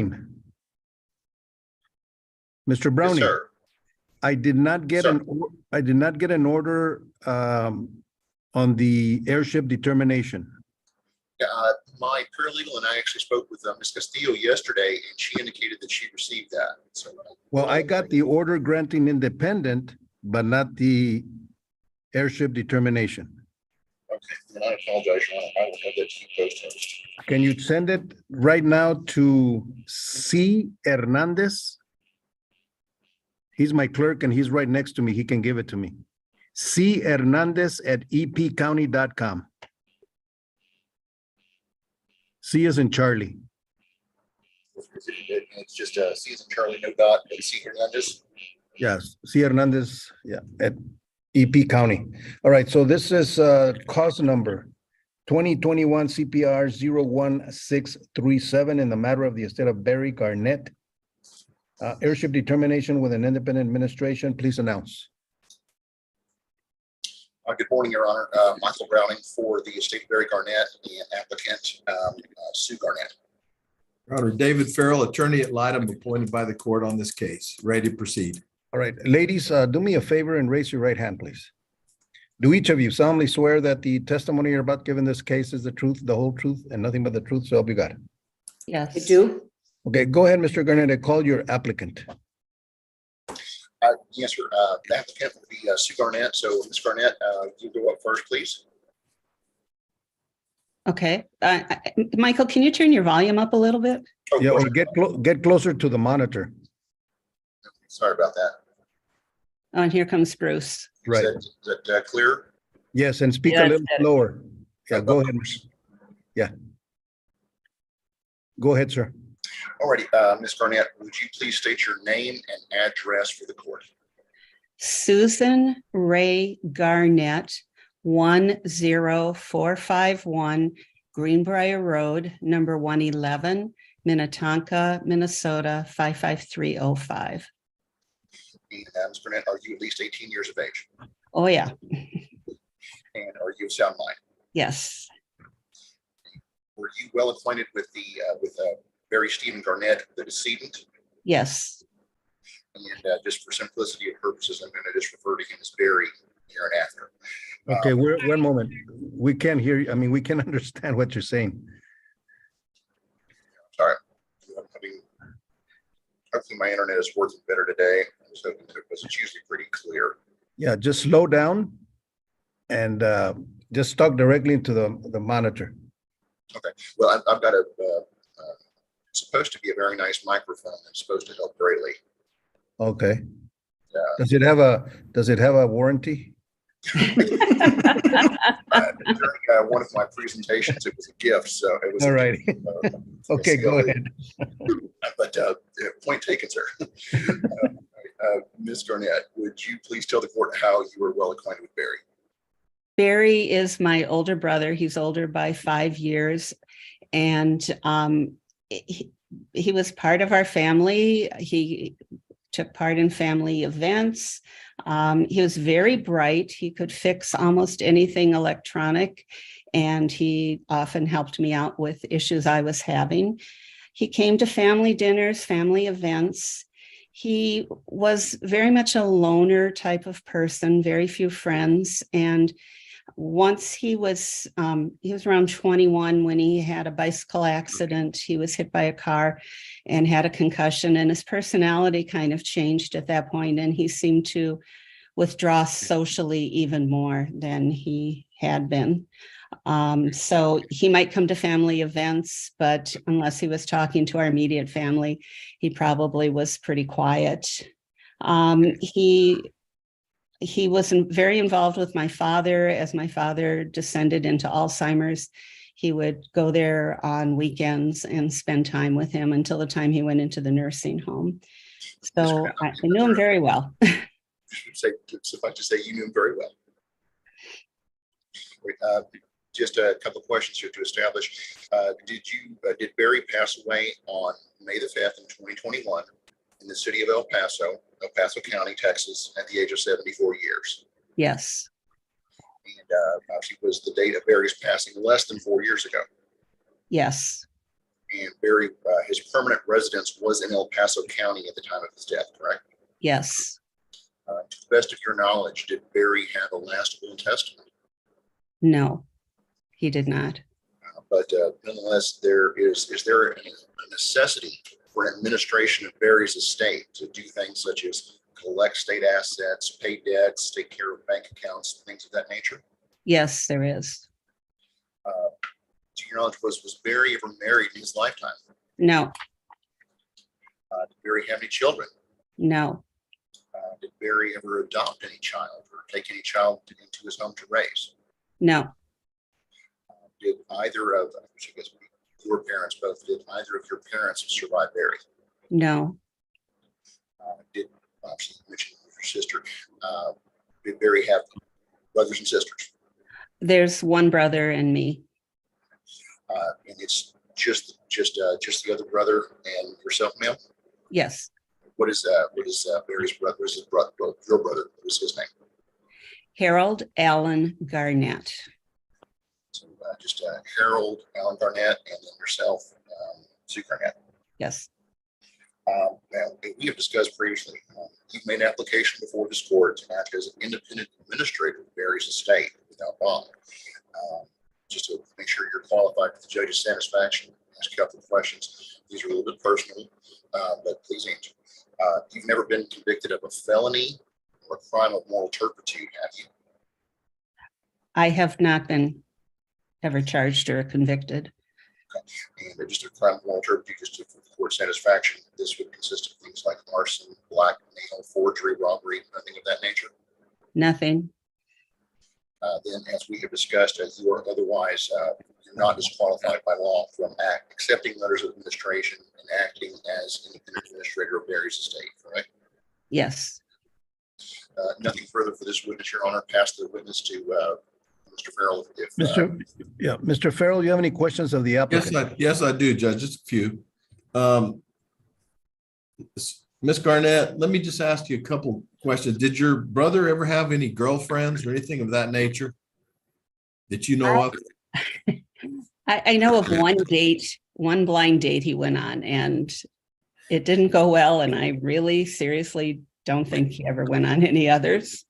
Browning. Mr. Browning. Yes, sir. I did not get Sir. an order on the airship determination. My paralegal and I actually spoke with Ms. Castillo yesterday, and she indicated that she received that. So, Well, I got the order granting independent, but not the airship determination. okay, then I apologize, Your Honor. I will have that to you post-haste. Can you send it right now to C. Hernandez? He's my clerk and he's right next to me. He can give it to me. C. Hernandez at epcounty.com. C as in Charlie. It's just Season Charlie, no dot, and C. Hernandez. Yes, C. Hernandez, yeah, at EP County. All right, so this is cause number 2021 CPR 01637 in the matter of the estate of Barry Garnett. Airship determination with an independent administration. Please announce. Good morning, Your Honor. Michael Browning for the estate of Barry Garnett and applicant Sue Garnett. Your Honor, David Farrell, attorney at litem, appointed by the court on this case. Ready to proceed. All right, ladies, do me a favor and raise your right hand, please. Do each of you solemnly swear that the testimony you're about to give in this case is the truth, the whole truth, and nothing but the truth, so help you God? Yes. I do. Okay, go ahead, Mr. Garnett. I call your applicant. Yes, sir. The applicant will be Sue Garnett. So, Ms. Garnett, you go up first, please. Okay. Michael, can you turn your volume up a little bit? Oh, Yeah, of or course. get closer to the monitor. Sorry about that. Oh, and here comes Bruce. Right. Is that clear? Yes, and speak Yeah, a little that's slower. Yeah, go Of ahead. course. Yeah. Go ahead, sir. Alrighty, Ms. Garnett, would you please state your name and address for the court? Susan Ray Garnett, 10451 Greenbrier Road, number 111, Minnetonka, Minnesota, 55305. And, Ms. Garnett, are you at least 18 years of age? Oh, yeah. And are you of sound mind? Yes. Were you well acquainted with Barry Stephen Garnett, the decedent? Yes. And just for simplicity of purposes, I'm going to just refer to him as Barry here and after. Okay, one moment. We can't hear you. I mean, we can understand what you're saying. Sorry. Hopefully my internet is working better today. I was hoping to, because it's usually pretty clear. Yeah, just slow down and just talk directly into the monitor. Okay. Well, I've got it's supposed to be a very nice microphone. It's supposed to help greatly. Okay. Yeah. Does it have a warranty? During one of my presentations, it was a gift, so it was. All right. Okay, go ahead. But point taken, sir. Ms. Garnett, would you please tell the court how you were well acquainted with Barry? Barry is my older brother. He's older by 5 years. And he was part of our family. He took part in family events. He was very bright. He could fix almost anything electronic, and he often helped me out with issues I was having. He came to family dinners, family events. He was very much a loner type of person, very few friends. And once he was around 21 when he had a bicycle accident. He was hit by a car and had a concussion, and his personality kind of changed at that point, and he seemed to withdraw socially even more than he had been. So he might come to family events, but unless he was talking to our immediate family, he probably was pretty quiet. He was very involved with my father. As my father descended into Alzheimer's, he would go there on weekends and spend time with him until the time he went into the nursing home. So I knew him very well. Suffice to say, you knew him very well. Just a couple of questions here to establish. Did Barry pass away on May the 5th in 2021 in the city of El Paso County, Texas, at the age of 74 years? Yes. And actually was the date of Barry's passing less than 4 years ago. Yes. And Barry, his permanent residence was in El Paso County at the time of his death, correct? Yes. To the best of your knowledge, did Barry have a last will and testament? No, he did not. But nonetheless, is there a necessity for an administration of Barry's estate to do things such as collect state assets, pay debts, take care of bank accounts, things of that nature? Yes, there is. To your knowledge, was Barry ever married in his lifetime? No, Did Barry have any children? no, Did Barry ever adopt any child or take any child into his home to raise? no, Did either of, I guess your parents both, did either of your parents survive Barry? no, Did, obviously you mentioned your sister, did Barry have brothers and sisters? there's one brother and me. And it's just the other brother and yourself, ma'am? Yes, What is Barry's brother? What is his brother? Your brother? What is his name? Harold Allen Garnett. So just Harold Allen Garnett, and then yourself, Sue Garnett. Yes, Now, we have discussed previously, you've made an application before this court to act as an independent administrator of Barry's estate without bond. Just to make sure you're qualified for the judge's satisfaction, ask a couple of questions. These are a little bit personal, but please answer. You've never been convicted of a felony or a crime of moral turpitude, have you? I have not been ever charged or convicted. And just a crime of moral turpitude, just for the court satisfaction, this would consist of things like arson, blackmail, forgery, robbery, nothing of that nature. Nothing. Then, as we have discussed, you are otherwise you're not disqualified by law from accepting letters of administration and acting as independent administrator of Barry's estate, correct? Yes. Nothing further for this witness, Your Honor. Pass the witness to Mr. Farrell. Mr. Farrell, you have any questions of the applicant? Yes, I do, Judge. Just a few. Ms. Garnett, let me just ask you a couple questions. Did your brother ever have any girlfriends or anything of that nature that you know of? I know of one date, one blind date he went on, and it didn't go well. And I really seriously don't think he ever went on any others.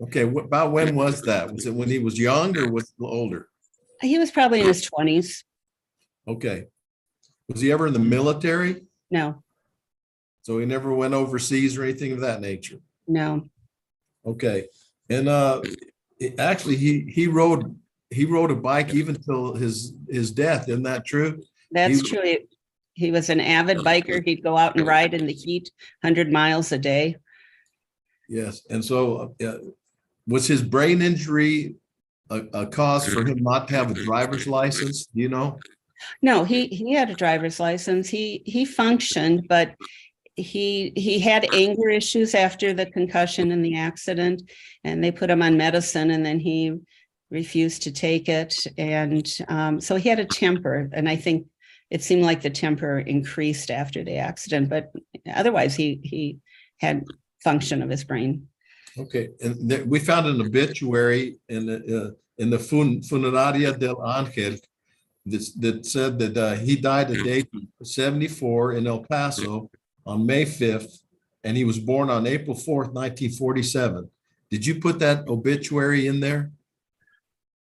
Okay, about when was that? Was it when he was young or was he older? He was probably in his 20s. Okay. Was he ever in the military? No, So he never went overseas or anything of that nature? no. Okay. And actually he rode a bike even till his death. Isn't that true? That's true. He was an avid biker. He'd go out and ride in the heat, 100 miles a day. Yes. And so was his brain injury a cause for him not to have a driver's license? Do you know? No, he had a driver's license. He functioned, but he had anger issues after the concussion and the accident, and they put him on medicine, and then he refused to take it. And so he had a temper, and I think it seemed like the temper increased after the accident, but otherwise he had function of his brain. Okay. And we found an obituary in the Funeraria del Ángel that said that he died at age 74 in El Paso on May 5th, and he was born on April 4th, 1947. Did you put that obituary in there?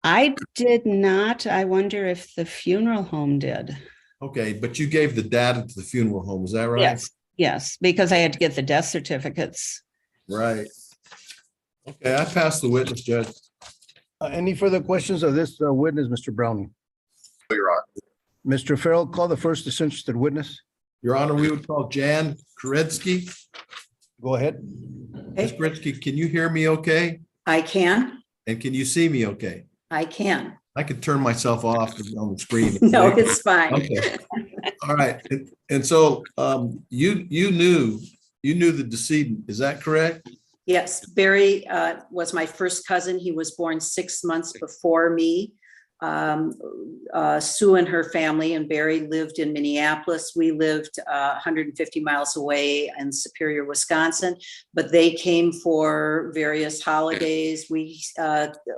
I did not. I wonder if the funeral home did. Okay, but you gave the data to the funeral home, is that right? Yes, because I had to get the death certificates. Right. Okay, I passed the witness, Judge. Any further questions of this witness, Mr. Browning? Your Honor. Mr. Farrell, call the first disinterested witness. Your Honor, we would call Jan Koretsky. Go ahead. Ms. Koretsky, can you hear me okay? I can. And can you see me okay? I can. I could turn myself off on the screen. No, it's fine. Okay. All right. And so you knew the decedent, is that correct? Yes, Barry was my first cousin. He was born 6 months before me. Sue and her family and Barry lived in Minneapolis. We lived 150 miles away in Superior, Wisconsin, but they came for various holidays. We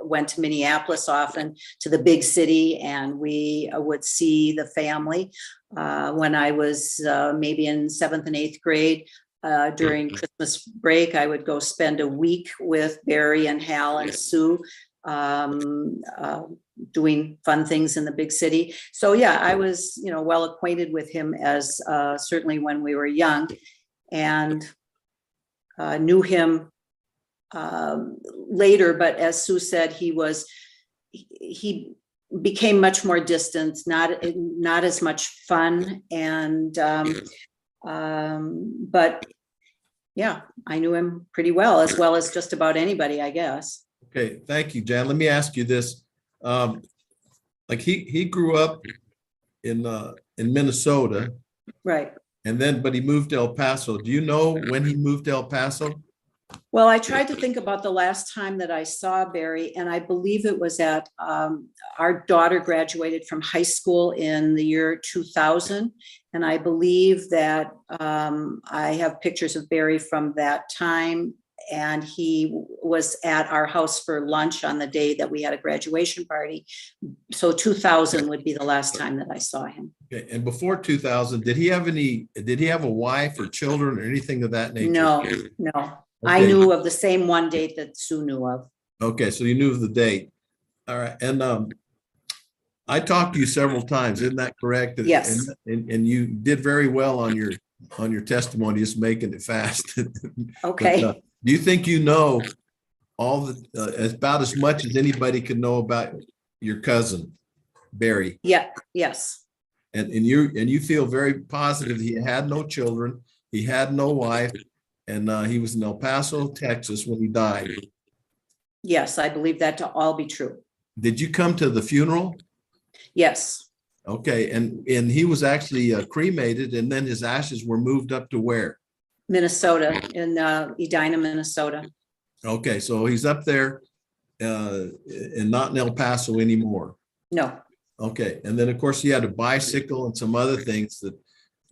went to Minneapolis often, to the big city, and we would see the family. When I was maybe in 7th and 8th grade, during Christmas break, I would go spend a week with Barry and Hal and Sue, doing fun things in the big city. So yeah, I was, well acquainted with him as certainly when we were young, and knew him later. But as Sue said, he became much more distant, not as much fun, and but yeah, I knew him pretty well as just about anybody, I guess. Okay, thank you, Jan. Let me ask you this. Like he grew up in Minnesota, Right. but he moved to El Paso. Do you know when he moved to El Paso? Well, I tried to think about the last time that I saw Barry, and I believe it was at our daughter graduated from high school in the year 2000. And I believe that I have pictures of Barry from that time. And he was at our house for lunch on the day that we had a graduation party. So 2000 would be the last time that I saw him. Okay, and before 2000, did he have a wife or children or anything of that nature? No. I Okay. knew of the same one date that Sue knew of. Okay, so you knew of the date. All right, and I talked to you several times, isn't that correct? Yes. And you did very well on your testimony, just making it fast. Okay. But, do you think you know about as much as anybody could know about your cousin, Barry? Yeah. Yes. And you feel very positive he had no children, he had no wife, and he was in El Paso, Texas when he died. Yes, I believe that to all be true. Did you come to the funeral? Yes. Okay, and he was actually cremated, and then his ashes were moved up to where? Minnesota, in Edina, Minnesota. Okay, so he's up there and not in El Paso anymore. No. Okay, and then of course he had a bicycle and some other things that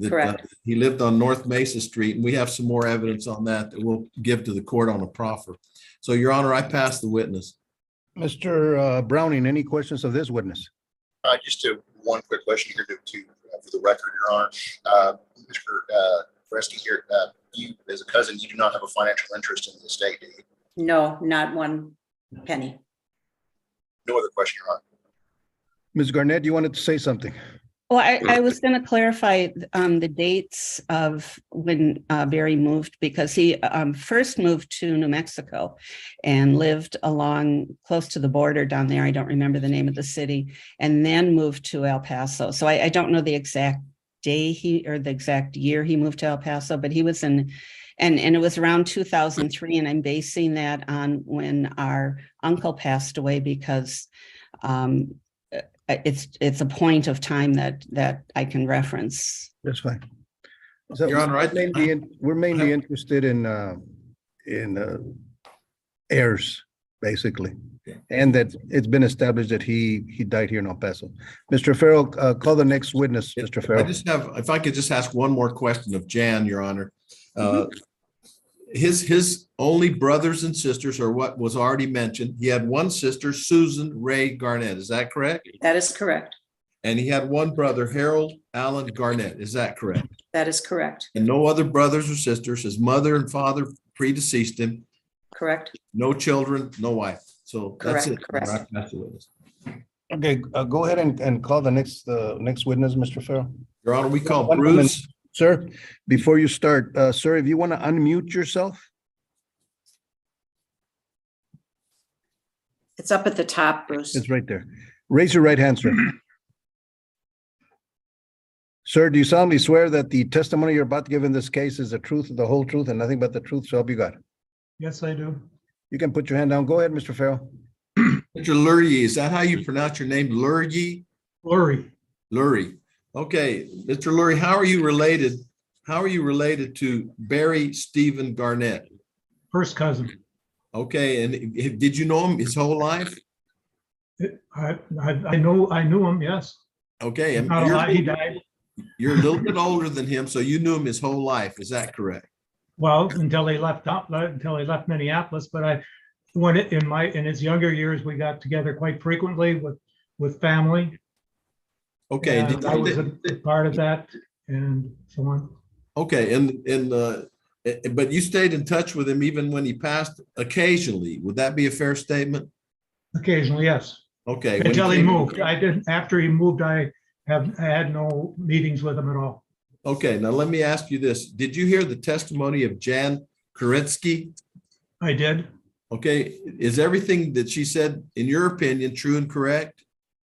Correct. he lived on North Mesa Street, and we have some more evidence on that we'll give to the court on a proffer. So, Your Honor, I pass the witness. Mr. Browning, any questions of this witness? Just one quick question here for the record, Your Honor. Mr. Fresky here, you as a cousin, you do not have a financial interest in the estate, do you? No, not one penny. No other question, Your Honor. Ms. Garnett, you wanted to say something? Well, I was going to clarify the dates of when Barry moved, because he first moved to New Mexico and lived along close to the border down there. I don't remember the name of the city, and then moved to El Paso. So I don't know the exact day or the exact year he moved to El Paso, but he was in, and it was around 2003. And I'm basing that on when our uncle passed away, because it's a point of time that I can reference. That's fine. So Your Honor, we're mainly interested in heirs, basically, and that it's been established that he died here in El Paso. Mr. Farrell, call the next witness, Mr. Farrell. If I could just ask one more question of Jan, Your Honor. His only brothers and sisters are what was already mentioned. He had one sister, Susan Ray Garnett. Is that correct? That is correct. And he had one brother, Harold Allen Garnett. Is that correct? That is correct. And no other brothers or sisters. His mother and father predeceased him. Correct. No children, no wife. So that's it. Correct. Okay, go ahead and call the next witness, Mr. Farrell. Your Honor, we call One Bruce. moment. Sir, before you start, sir, if you want to unmute yourself. It's up at the top, Bruce. It's right there. Raise your right hand, sir. Sir, do you solemnly swear that the testimony you're about to give in this case is the truth, the whole truth, and nothing but the truth, so help you God? Yes, I do. You can put your hand down. Go ahead, Mr. Farrell. Mr. Lurie, is that how you pronounce your name? Lurie? Lurie. Lurie. Okay, Mr. Lurie, how are you related? How are you related to Barry Stephen Garnett? First cousin. Okay, and did you know him his whole life? I knew him, yes. Okay, and Not a lot, he died. you're a little bit older than him, so you knew him his whole life. Is that correct? Well, until he left Minneapolis, but in his younger years, we got together quite frequently with family. Okay. And I was a part of that and so on. Okay, but you stayed in touch with him even when he passed occasionally. Would that be a fair statement? Occasionally, yes. Okay. Until he moved. I didn't, after he moved, I had no meetings with him at all. Okay, now let me ask you this. Did you hear the testimony of Jan Koretsky? I did. Okay, is everything that she said, in your opinion, true and correct?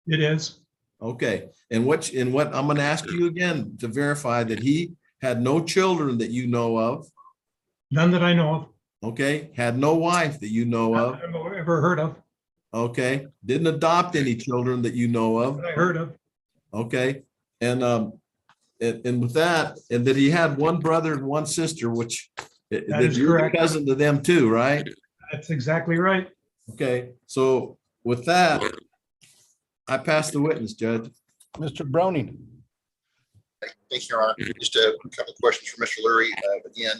It is. Okay, and what I'm going to ask you again to verify that he had no children that you know of. None that I know of. Okay, had no wife that you know of. I've ever heard of. Okay, didn't adopt any children that you know of. That I heard of. Okay, and with that, and that he had one brother and one sister, which that is you're correct. the cousin to them too, right? That's exactly right. Okay, so with that, I pass the witness, Judge. Mr. Browning. Thank you, Your Honor. Just a couple of questions for Mr. Lurie. Again,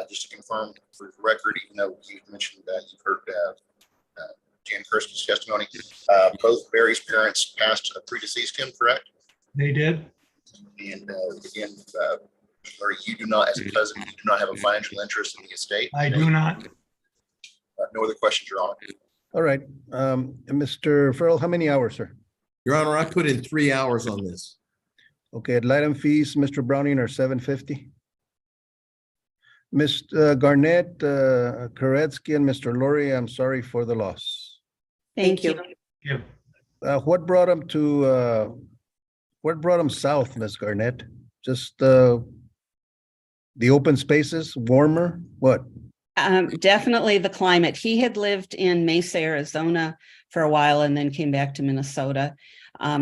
just to confirm for the record, even though you mentioned that you've heard Jan Kursky's testimony, both Barry's parents passed predeceased him, correct? They did. And again, Mr. Lurie, you do not, as a cousin, you do not have a financial interest in the estate. I do not. No other questions, Your Honor. All right. Mr. Farrell, how many hours, sir? Your Honor, I put in 3 hours on this. Okay, ad litem fees, Mr. Browning, are $7.50. Ms. Garnett, Koretsky, and Mr. Laurie, I'm sorry for the loss. Thank you. Yeah. What brought him south, Ms. Garnett? Just the open spaces, warmer, what? Definitely the climate. He had lived in Mesa, Arizona for a while and then came back to Minnesota.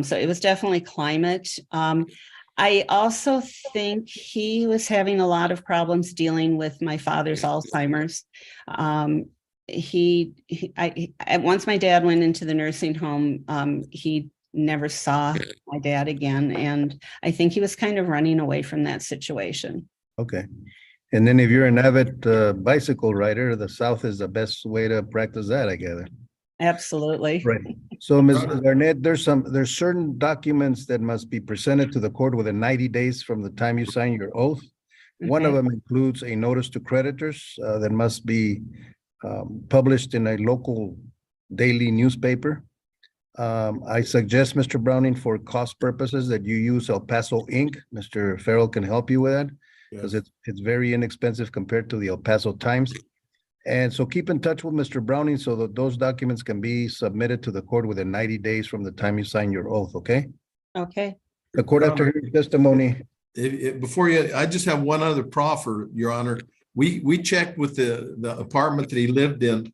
So it was definitely climate. I also think he was having a lot of problems dealing with my father's Alzheimer's. Once my dad went into the nursing home, he never saw my dad again. And I think he was kind of running away from that situation. Okay. And then if you're an avid bicycle rider, the south is the best way to practice that, I gather. Absolutely. Right. So, Ms. Garnett, there's certain documents that must be presented to the court within 90 days from the time you sign your oath. One of Okay. them includes a notice to creditors that must be published in a local daily newspaper. I suggest, Mr. Browning, for cost purposes, that you use El Paso Inc. Mr. Farrell can help you with that because it's very inexpensive compared to the El Paso Times. And so keep in touch with Mr. Browning so that those documents can be submitted to the court within 90 days from the time you sign your oath, okay? Okay. The court, after hearing testimony, Before you, I just have one other proffer, Your Honor. We checked with the apartment that he lived in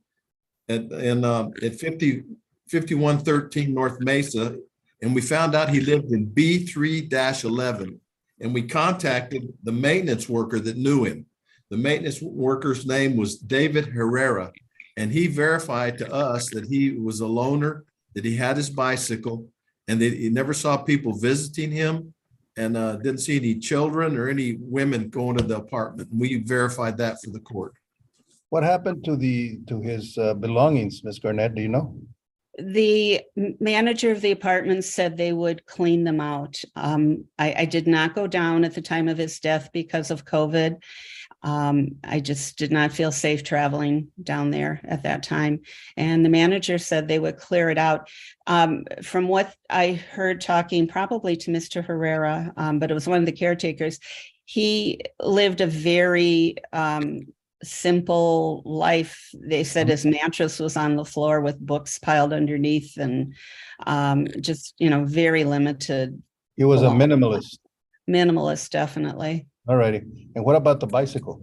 at 5113 North Mesa, and we found out he lived in B3-11. And we contacted the maintenance worker that knew him. The maintenance worker's name was David Herrera, and he verified to us that he was a loner, that he had his bicycle, and that he never saw people visiting him, and didn't see any children or any women going to the apartment. We verified that for the court. what happened to his belongings, Ms. Garnett, do you know? The manager of the apartment said they would clean them out. I did not go down at the time of his death because of COVID. I just did not feel safe traveling down there at that time. And the manager said they would clear it out. From what I heard talking probably to Mr. Herrera, but it was one of the caretakers, he lived a very simple life. They said his mattress was on the floor with books piled underneath and just, very limited. He was a minimalist. Minimalist, definitely. All righty. And what about the bicycle?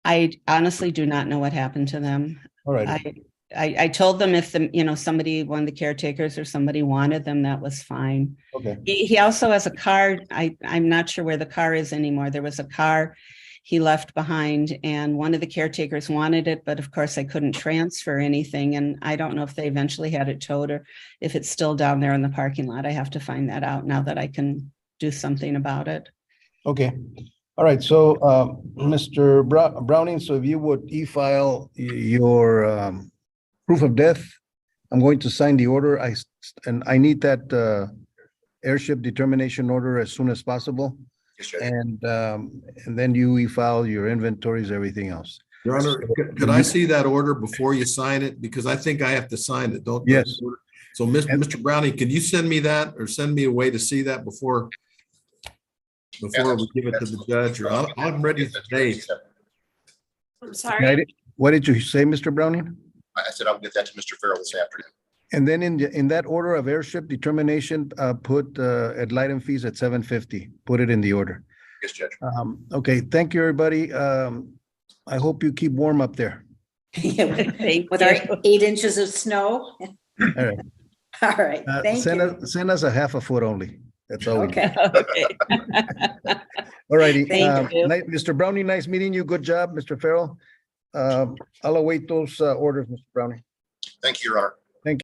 I honestly do not know what happened to them. All right. I told them if somebody, one of the caretakers or somebody wanted them, that was fine. Okay. He also has a car. I'm not sure where the car is anymore. There was a car he left behind and one of the caretakers wanted it, but of course I couldn't transfer anything. And I don't know if they eventually had it towed or if it's still down there in the parking lot. I have to find that out now that I can do something about it. Okay. All right. So, Mr. Browning, so if you would e-file your proof of death I'm going to sign the order. And I need that airship determination order as soon as possible. Yes, Judge. And then you e-file your inventories, everything else. Your Honor, could I see that order before you sign it? Because I think I have to sign it, don't? Yes. So, Mr. Browning, could you send me that or send me a way to see that before we give it to the judge? Or I'm ready today. I'm sorry. What did you say, Mr. Browning? I said I'll get that to Mr. Farrell this afternoon. And then in that order of airship determination, put ad litem fees at $750. Put it in the order. Yes, Judge. Okay, thank you, everybody. I hope you keep warm up there. Thank With our you. 8 inches of snow. All right. All right, thank you. Send us a half a foot only. That's all. we need. Okay. Okay. All righty. Thank you. Mr. Browning, nice meeting you. Good job, Mr. Farrell. I'll await those orders, Mr. Browning. Thank you, Your Honor.